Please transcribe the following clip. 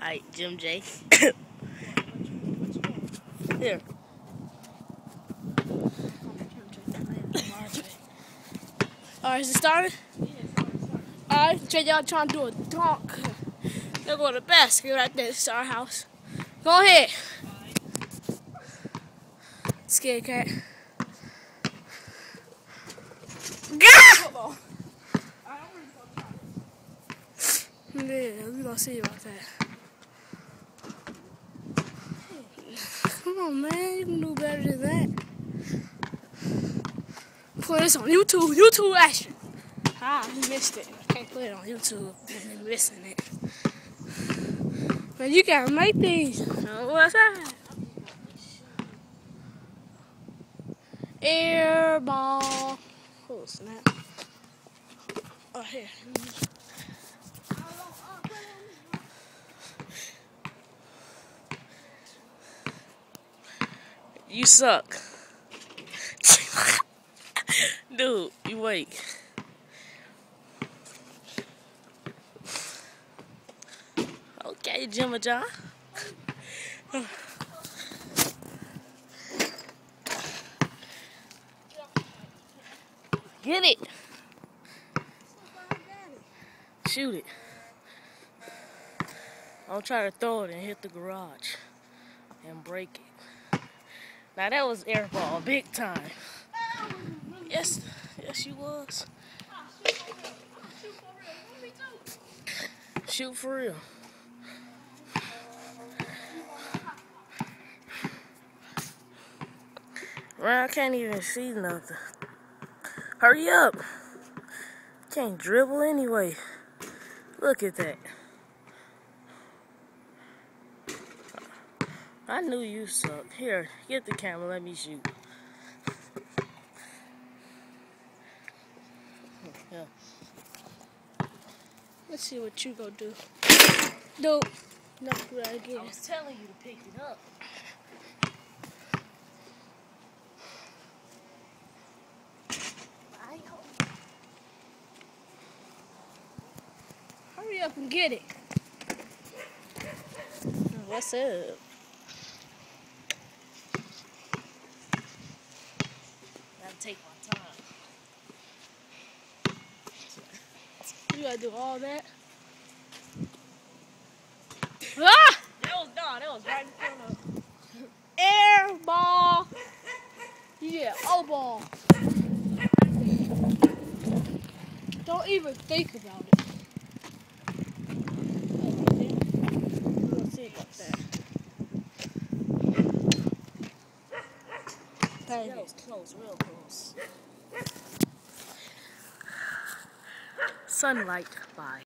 Alright, Jim J. Here. Alright, is it starting? Alright, check y'all trying to do a dunk. They're going to the basket right there. This is our house. Go ahead. Scared cat. Gah! Yeah, we gonna see about that. Come on, man, you can do better than that. Put this on YouTube. YouTube action. Ah, you missed it. I can't put it on YouTube and you're missing it. Man, you gotta make these. What's that? Air ball. Oh, snap. Oh, here. You suck. Dude, you wait. Okay, Jimmy John. Get it. Shoot it. I'll try to throw it and hit the garage and break it. Now that was air ball, big time. Yes, you was. Shoot for real. Man, I can't even see nothing. Hurry up. Can't dribble anyway. Look at that. I knew you sucked. Here, get the camera, let me shoot. Yeah. Let's see what you gonna do. Nope. Not what I get. I was telling you to pick it up. Hurry up and get it. What's up? Gotta take my time. You gotta do all that. Ah! That was right in front of. Air ball. Yeah, O ball. Don't even think about it. We'll see about that. That was close, real close. Sunlight. Bye.